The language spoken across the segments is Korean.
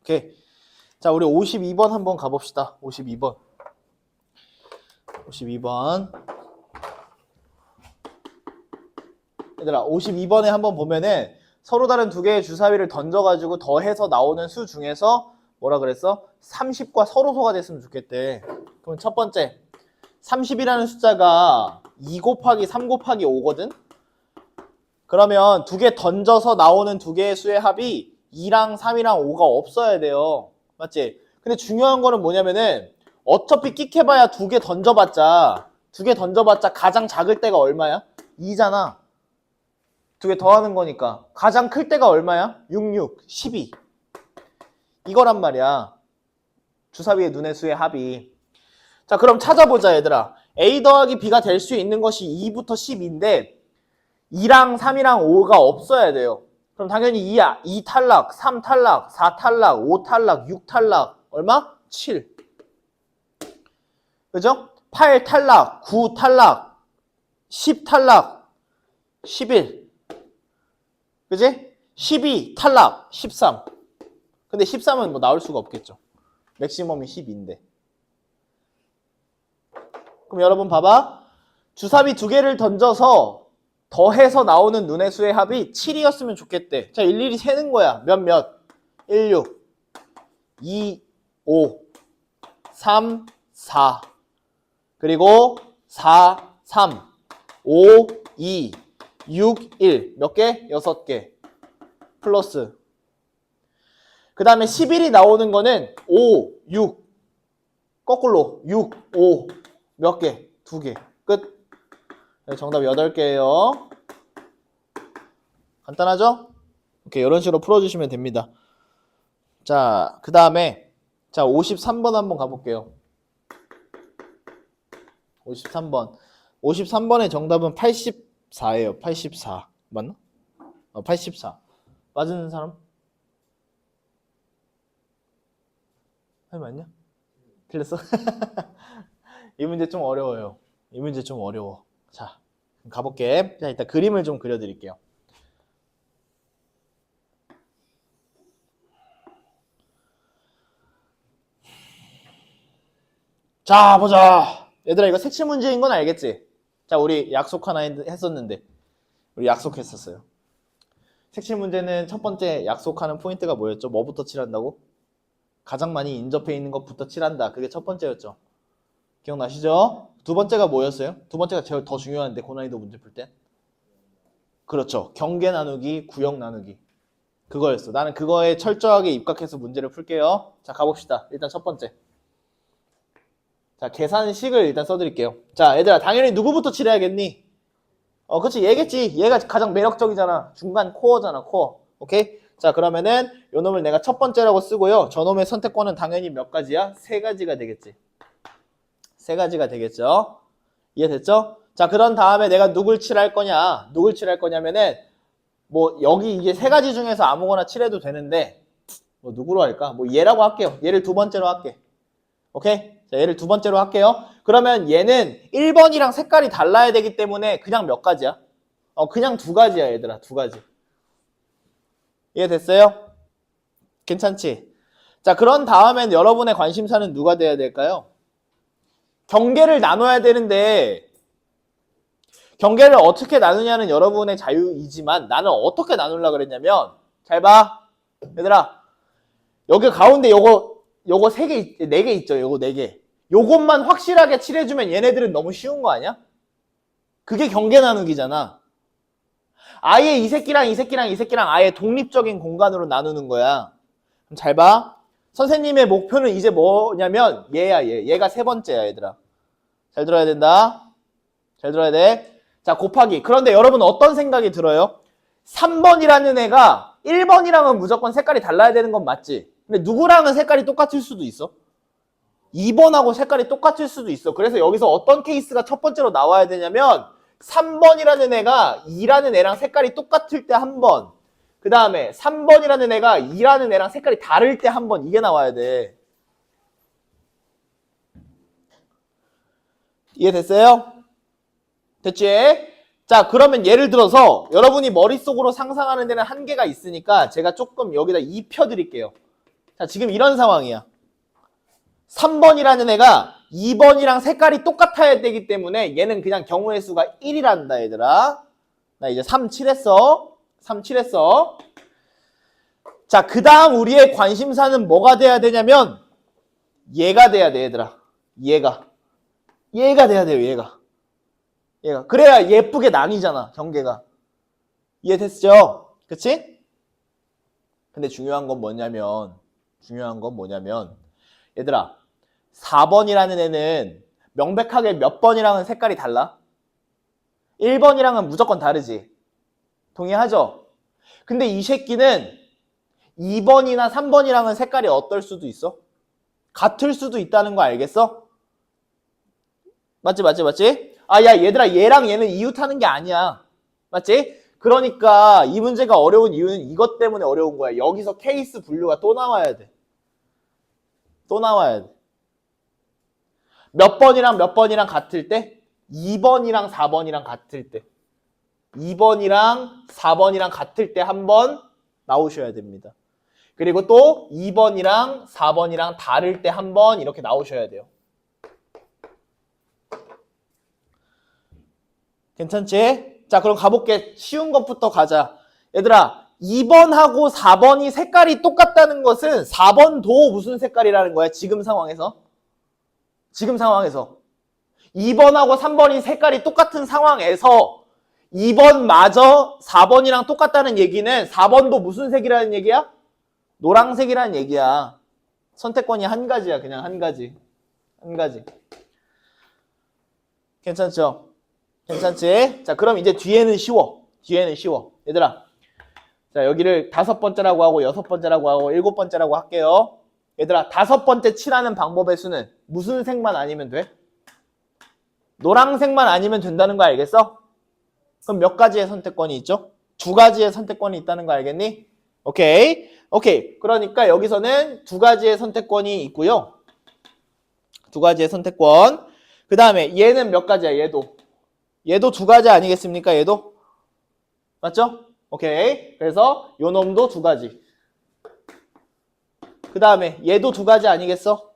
오케이. 자, 우리 52번 한번 가봅시다. 52번. 52번. 얘들아, 52번에 한번 보면은 서로 다른 두 개의 주사위를 던져가지고 더해서 나오는 수 중에서 뭐라 그랬어? 30과 서로소가 됐으면 좋겠대. 그럼 첫 번째, 30이라는 숫자가 2 곱하기 3 곱하기 5거든? 그러면 두 개 던져서 나오는 두 개의 수의 합이 2랑 3이랑 5가 없어야 돼요. 맞지? 근데 중요한 거는 뭐냐면은 어차피 끽해봐야 두 개 던져봤자 가장 작을 때가 얼마야? 2잖아. 두 개 더하는 거니까 가장 클 때가 얼마야? 6, 6, 12 이거란 말이야. 주사위의 눈의 수의 합이. 자, 그럼 찾아보자 얘들아. A 더하기 B가 될 수 있는 것이 2부터 10인데 2랑 3이랑 5가 없어야 돼요. 그럼 당연히 2야. 2 탈락, 3 탈락, 4 탈락, 5 탈락, 6 탈락. 얼마? 7. 그죠? 8 탈락, 9 탈락, 10 탈락, 11. 그지? 12 탈락, 13. 근데 13은 뭐 나올 수가 없겠죠. 맥시멈이 12인데. 그럼 여러분 봐봐. 주사위 두 개를 던져서 더해서 나오는 눈의 수의 합이 7이었으면 좋겠대. 자, 일일이 세는 거야. 몇? 1, 6, 2, 5, 3, 4. 그리고 4, 3, 5, 2, 6, 1. 몇 개? 6개. 플러스. 그 다음에 11이 나오는 거는 5, 6. 거꾸로 6, 5. 몇 개? 2개. 끝. 정답 8개예요. 간단하죠? 오케이, 이런 식으로 풀어주시면 됩니다. 자, 그 다음에 자 53번 한번 가볼게요. 53번. 53번의 정답은 84예요. 84. 맞나? 84. 맞은 사람? 맞냐? 틀렸어? 이 문제 좀 어려워요. 이 문제 좀 어려워. 자, 가볼게. 자, 일단 그림을 좀 그려드릴게요. 자, 보자. 얘들아, 이거 색칠 문제인 건 알겠지? 자, 우리 약속 하나 했었는데. 우리 약속했었어요. 색칠 문제는 첫 번째 약속하는 포인트가 뭐였죠? 뭐부터 칠한다고? 가장 많이 인접해 있는 것부터 칠한다. 그게 첫 번째였죠. 기억나시죠? 두 번째가 뭐였어요? 두 번째가 제일 더 중요한데, 고난이도 문제 풀 때. 그렇죠. 경계 나누기, 구역 나누기. 그거였어. 나는 그거에 철저하게 입각해서 문제를 풀게요. 자, 가봅시다. 일단 첫 번째. 자, 계산식을 일단 써드릴게요. 자, 얘들아, 당연히 누구부터 칠해야겠니? 그치, 얘겠지. 얘가 가장 매력적이잖아. 중간 코어잖아, 코어. 오케이? 자, 그러면은 요 놈을 내가 첫 번째라고 쓰고요. 저놈의 선택권은 당연히 몇 가지야? 3가지가 되겠지. 3가지가 되겠죠? 이해됐죠? 자, 그런 다음에 내가 누굴 칠할 거냐? 누굴 칠할 거냐면은 뭐 여기 이게 3가지 중에서 아무거나 칠해도 되는데 뭐 누구로 할까? 뭐 얘라고 할게요. 얘를 두 번째로 할게. 오케이? 자, 얘를 두 번째로 할게요. 그러면 얘는 1번이랑 색깔이 달라야 되기 때문에 그냥 몇 가지야? 그냥 2가지야, 얘들아. 2가지. 이해됐어요? 괜찮지? 자, 그런 다음엔 여러분의 관심사는 누가 돼야 될까요? 경계를 나눠야 되는데 경계를 어떻게 나누냐는 여러분의 자유이지만 나는 어떻게 나누려고 그랬냐면 잘 봐. 얘들아. 여기 가운데 요거 3개, 4개 있죠. 요거 4개. 요것만 확실하게 칠해주면 얘네들은 너무 쉬운 거 아니야? 그게 경계 나누기잖아. 아예 이 새끼랑 이 새끼랑 이 새끼랑 아예 독립적인 공간으로 나누는 거야. 그럼 잘 봐. 선생님의 목표는 이제 뭐냐면 얘야, 얘. 얘가 3번째야, 얘들아. 잘 들어야 된다. 잘 들어야 돼. 자, 곱하기. 그런데 여러분 어떤 생각이 들어요? 3번이라는 애가 1번이랑은 무조건 색깔이 달라야 되는 건 맞지? 근데 누구랑은 색깔이 똑같을 수도 있어? 2번하고 색깔이 똑같을 수도 있어. 그래서 여기서 어떤 케이스가 첫 번째로 나와야 되냐면 3번이라는 애가 2라는 애랑 색깔이 똑같을 때 한 번, 그 다음에 3번이라는 애가 2라는 애랑 색깔이 다를 때 한 번, 이게 나와야 돼. 이해됐어요? 됐지? 자, 그러면 예를 들어서 여러분이 머릿속으로 상상하는 데는 한계가 있으니까 제가 조금 여기다 입혀드릴게요. 자, 지금 이런 상황이야. 3번이라는 애가 2번이랑 색깔이 똑같아야 되기 때문에 얘는 그냥 경우의 수가 1이란다, 얘들아. 나 이제 3 칠했어. 3 칠했어. 자, 그 다음 우리의 관심사는 뭐가 돼야 되냐면 얘가 돼야 돼, 얘들아. 얘가 돼야 돼요, 얘가. 그래야 예쁘게 나뉘잖아, 경계가. 이해됐죠? 그치? 근데 중요한 건 뭐냐면 얘들아, 4번이라는 애는 명백하게 몇 번이랑은 색깔이 달라? 1번이랑은 무조건 다르지. 동의하죠? 근데 이 새끼는 2번이나 3번이랑은 색깔이 어떨 수도 있어? 같을 수도 있다는 거 알겠어? 맞지? 아, 야, 얘들아, 얘랑 얘는 이웃하는 게 아니야. 맞지? 그러니까 이 문제가 어려운 이유는 이것 때문에 어려운 거야. 여기서 케이스 분류가 또 나와야 돼. 몇 번이랑 몇 번이랑 같을 때? 2번이랑 4번이랑 같을 때. 2번이랑 4번이랑 같을 때 한 번 나오셔야 됩니다. 그리고 또 2번이랑 4번이랑 다를 때 한 번 이렇게 나오셔야 돼요. 괜찮지? 자, 그럼 가볼게. 쉬운 것부터 가자. 얘들아, 2번하고 4번이 색깔이 똑같다는 것은 4번도 무슨 색깔이라는 거야? 지금 상황에서. 2번하고 3번이 색깔이 똑같은 상황에서 2번마저 4번이랑 똑같다는 얘기는 4번도 무슨 색이라는 얘기야? 노란색이라는 얘기야. 선택권이 한 가지야. 그냥 한 가지. 괜찮죠? 괜찮지? 자, 그럼 이제 뒤에는 쉬워. 얘들아, 자, 여기를 5번째라고 하고 6번째라고 하고 7번째라고 할게요. 얘들아, 5번째 칠하는 방법의 수는 무슨 색만 아니면 돼? 노란색만 아니면 된다는 거 알겠어? 그럼 몇 가지의 선택권이 있죠? 2가지의 선택권이 있다는 거 알겠니? 오케이. 그러니까 여기서는 2가지의 선택권이 있고요. 2가지의 선택권. 그 다음에 얘는 몇 가지야, 얘도 2가지 아니겠습니까, 얘도? 맞죠? 오케이. 그래서 요 놈도 2가지. 그 다음에 얘도 2가지 아니겠어?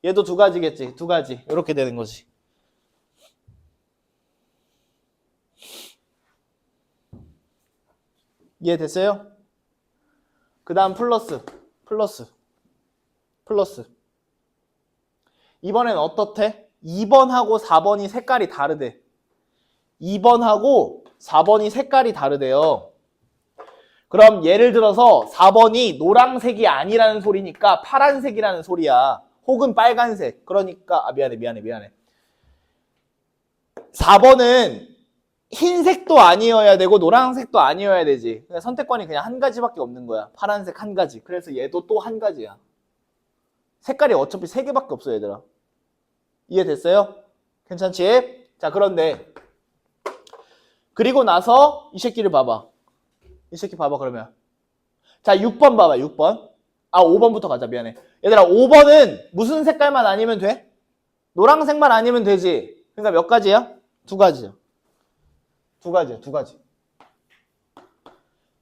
얘도 2가지겠지. 2가지. 이렇게 되는 거지. 이해됐어요? 그 다음 플러스. 이번엔 어떻대? 2번하고 4번이 색깔이 다르대. 2번하고 4번이 색깔이 다르대요. 그럼 예를 들어서 4번이 노란색이 아니라는 소리니까 파란색이라는 소리야. 혹은 빨간색. 그러니까 미안해. 4번은 흰색도 아니어야 되고 노란색도 아니어야 되지. 그러니까 선택권이 그냥 한 가지밖에 없는 거야. 파란색 한 가지. 그래서 얘도 또 한 가지야. 색깔이 어차피 3개밖에 없어, 얘들아. 이해됐어요? 괜찮지? 자, 그런데 그리고 나서 이 새끼를 봐봐. 그러면. 자, 6번 봐봐. 6번. 아, 5번부터 가자. 미안해. 얘들아, 5번은 무슨 색깔만 아니면 돼? 노란색만 아니면 되지. 그러니까 몇 가지야? 2가지야. 2가지.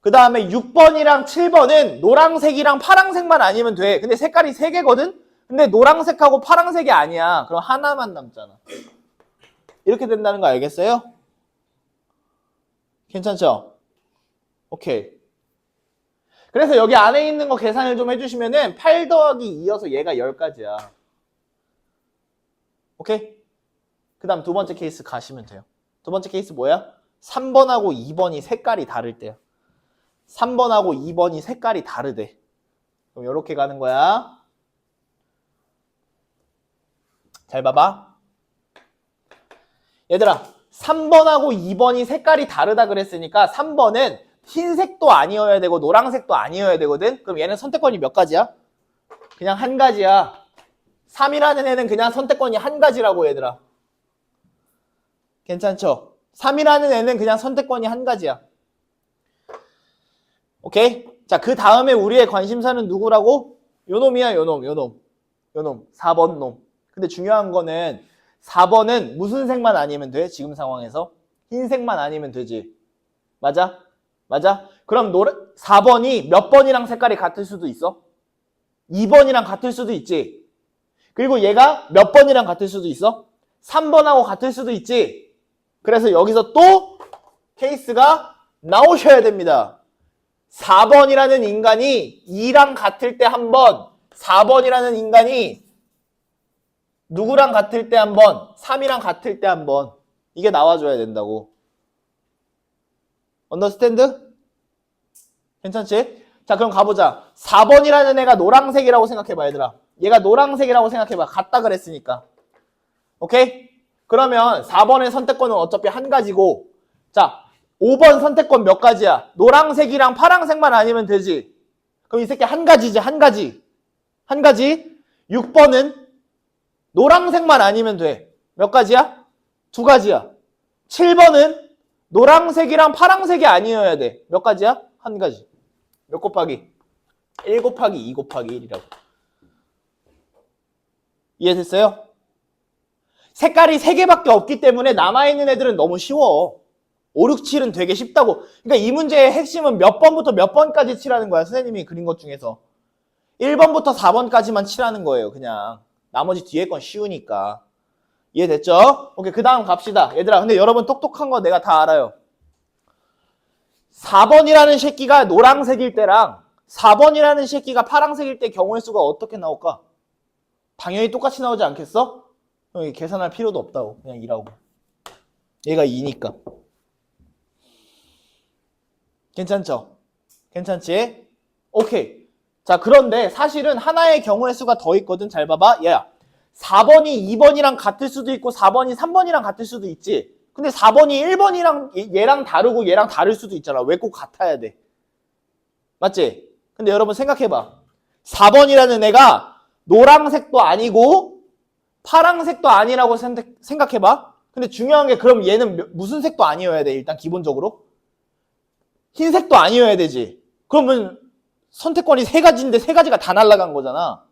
그 다음에 6번이랑 7번은 노란색이랑 파란색만 아니면 돼. 근데 색깔이 3개거든? 근데 노란색하고 파란색이 아니야. 그럼 하나만 남잖아. 이렇게 된다는 거 알겠어요? 괜찮죠? 오케이. 그래서 여기 안에 있는 거 계산을 좀 해주시면은 8 더하기 2여서 얘가 10가지야. 오케이? 그 다음 2번째 케이스 가시면 돼요. 2번째 케이스 뭐야? 3번하고 2번이 색깔이 다를 때야. 3번하고 2번이 색깔이 다르대. 그럼 이렇게 가는 거야. 잘 봐봐. 얘들아, 3번하고 2번이 색깔이 다르다 그랬으니까 3번은 흰색도 아니어야 되고 노란색도 아니어야 되거든? 그럼 얘는 선택권이 몇 가지야? 그냥 한 가지야. 3이라는 애는 그냥 선택권이 한 가지라고, 얘들아. 괜찮죠? 3이라는 애는 그냥 선택권이 한 가지야. 오케이? 자, 그 다음에 우리의 관심사는 누구라고? 요 놈이야, 요 놈. 4번 놈. 근데 중요한 거는 4번은 무슨 색만 아니면 돼? 지금 상황에서? 흰색만 아니면 되지. 맞아? 그럼 4번이 몇 번이랑 색깔이 같을 수도 있어? 2번이랑 같을 수도 있지. 그리고 얘가 몇 번이랑 같을 수도 있어? 3번하고 같을 수도 있지. 그래서 여기서 또 케이스가 나오셔야 됩니다. 4번이라는 인간이 2랑 같을 때 한 번, 4번이라는 인간이 누구랑 같을 때 한 번, 3이랑 같을 때 한 번. 이게 나와줘야 된다고. 언더스탠드? 괜찮지? 자, 그럼 가보자. 4번이라는 애가 노란색이라고 생각해봐, 얘들아. 얘가 노란색이라고 생각해봐. 같다 그랬으니까. 오케이? 그러면 4번의 선택권은 어차피 한 가지고, 자, 5번 선택권 몇 가지야? 노란색이랑 파란색만 아니면 되지. 그럼 이 새끼 한 가지지, 한 가지. 한 가지. 6번은 노란색만 아니면 돼. 몇 가지야? 두 가지야. 7번은 노란색이랑 파란색이 아니어야 돼. 몇 가지야? 한 가지. 몇 곱하기? 1 곱하기 2 곱하기 1이라고. 이해됐어요? 색깔이 3개밖에 없기 때문에 남아있는 애들은 너무 쉬워. 5, 6, 7은 되게 쉽다고. 그러니까 이 문제의 핵심은 몇 번부터 몇 번까지 칠하는 거야. 선생님이 그린 것 중에서. 1번부터 4번까지만 칠하는 거예요. 그냥. 나머지 뒤에 건 쉬우니까. 이해됐죠? 오케이, 그 다음 갑시다. 얘들아, 근데 여러분 똑똑한 거 내가 다 알아요. 4번이라는 새끼가 노란색일 때랑 4번이라는 새끼가 파란색일 때 경우의 수가 어떻게 나올까? 당연히 똑같이 나오지 않겠어? 여기 계산할 필요도 없다고. 그냥 2라고. 얘가 2니까. 괜찮죠? 괜찮지? 오케이. 자, 그런데 사실은 하나의 경우의 수가 더 있거든. 잘 봐봐. 얘야. 4번이 2번이랑 같을 수도 있고 4번이 3번이랑 같을 수도 있지. 근데 4번이 1번이랑 얘랑 다르고 얘랑 다를 수도 있잖아. 왜 꼭 같아야 돼? 맞지? 근데 여러분 생각해봐. 4번이라는 애가 노란색도 아니고 파란색도 아니라고 생각해봐. 근데 중요한 게 그럼 얘는 무슨 색도 아니어야 돼? 일단 기본적으로. 흰색도 아니어야 되지. 그러면 선택권이 3가지인데 3가지가 다 날아간 거잖아.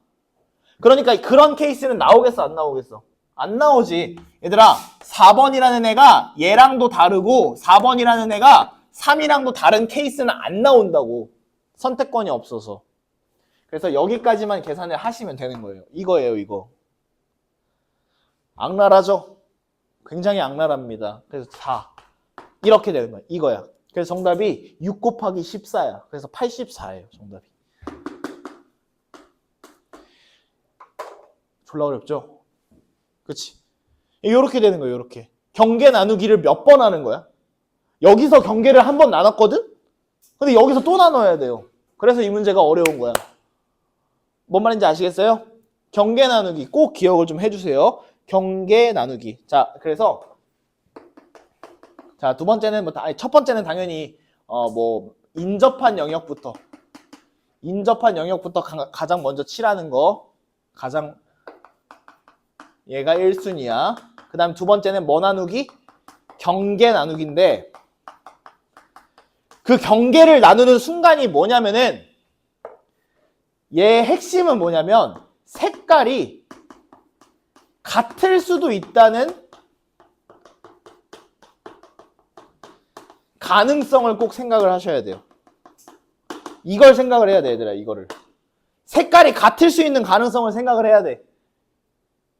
그러니까 그런 케이스는 나오겠어? 안 나오겠어? 안 나오지. 얘들아, 4번이라는 애가 얘랑도 다르고 4번이라는 애가 3이랑도 다른 케이스는 안 나온다고. 선택권이 없어서. 그래서 여기까지만 계산을 하시면 되는 거예요. 이거예요, 이거. 악랄하죠? 굉장히 악랄합니다. 그래서 4. 이렇게 되는 거야. 이거야. 그래서 정답이 6 곱하기 14야. 그래서 84예요, 정답이. 졸라 어렵죠? 그치? 이렇게 되는 거예요, 이렇게. 경계 나누기를 몇 번 하는 거야? 여기서 경계를 한 번 나눴거든? 근데 여기서 또 나눠야 돼요. 그래서 이 문제가 어려운 거야. 뭔 말인지 아시겠어요? 경계 나누기 꼭 기억을 좀 해주세요. 경계 나누기. 자, 그래서 자, 두 번째는 첫 번째는 당연히 인접한 영역부터 가장 먼저 칠하는 거. 가장 얘가 1순위야. 그 다음 두 번째는 뭐 나누기? 경계 나누기인데 그 경계를 나누는 순간이 뭐냐면은 얘의 핵심은 뭐냐면 색깔이 같을 수도 있다는 가능성을 꼭 생각을 하셔야 돼요. 이걸 생각을 해야 돼, 얘들아. 이거를. 색깔이 같을 수 있는 가능성을 생각을 해야 돼.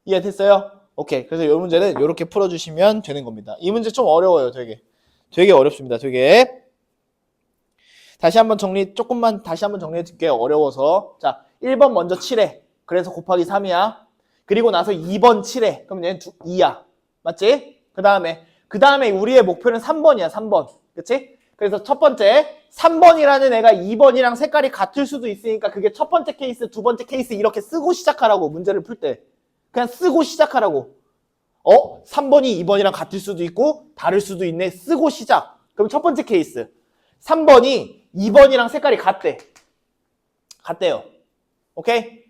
이해됐어요? 오케이. 그래서 이 문제는 이렇게 풀어주시면 되는 겁니다. 이 문제 좀 어려워요, 되게. 되게 어렵습니다, 되게. 조금만 다시 한번 정리해 줄게요. 어려워서. 자, 1번 먼저 칠해. 그래서 곱하기 3이야. 그리고 나서 2번 칠해. 그럼 얘는 2야. 맞지? 그 다음에 우리의 목표는 3번이야, 3번. 그치? 그래서 첫 번째, 3번이라는 애가 2번이랑 색깔이 같을 수도 있으니까 그게 첫 번째 케이스, 두 번째 케이스 이렇게 쓰고 시작하라고, 문제를 풀 때. 그냥 쓰고 시작하라고. 3번이 2번이랑 같을 수도 있고 다를 수도 있네. 쓰고 시작. 그럼 첫 번째 케이스. 3번이 2번이랑 색깔이 같대요. 오케이?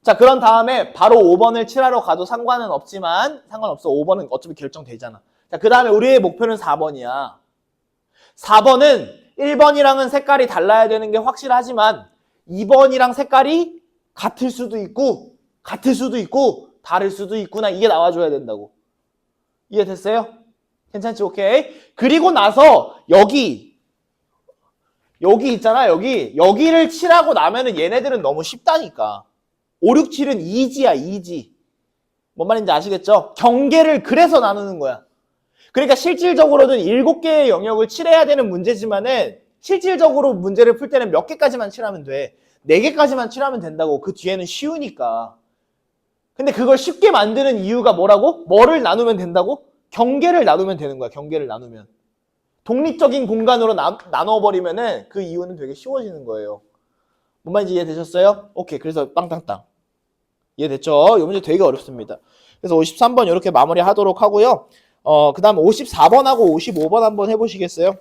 자, 그런 다음에 바로 5번을 칠하러 가도 상관없어. 5번은 어차피 결정되잖아. 자, 그 다음에 우리의 목표는 4번이야. 4번은 1번이랑은 색깔이 달라야 되는 게 확실하지만 2번이랑 색깔이 같을 수도 있고 다를 수도 있구나. 이게 나와줘야 된다고. 이해됐어요? 괜찮지? 오케이. 그리고 나서 여기 여기 있잖아, 여기를 칠하고 나면은 얘네들은 너무 쉽다니까. 5, 6, 7은 이지야, 이지. 뭔 말인지 아시겠죠? 경계를 그래서 나누는 거야. 그러니까 실질적으로는 7개의 영역을 칠해야 되는 문제지만은 실질적으로 문제를 풀 때는 몇 개까지만 칠하면 돼. 4개까지만 칠하면 된다고. 그 뒤에는 쉬우니까. 근데 그걸 쉽게 만드는 이유가 뭐라고? 뭐를 나누면 된다고? 경계를 나누면 되는 거야. 경계를 나누면. 독립적인 공간으로 나눠버리면은 그 이유는 되게 쉬워지는 거예요. 뭔 말인지 이해되셨어요? 오케이. 그래서 빵땅땅. 이해됐죠? 이 문제 되게 어렵습니다. 그래서 53번 이렇게 마무리하도록 하고요. 그 다음 54번하고 55번 한번 해보시겠어요?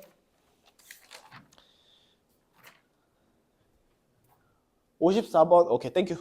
54번. 오케이. 땡큐.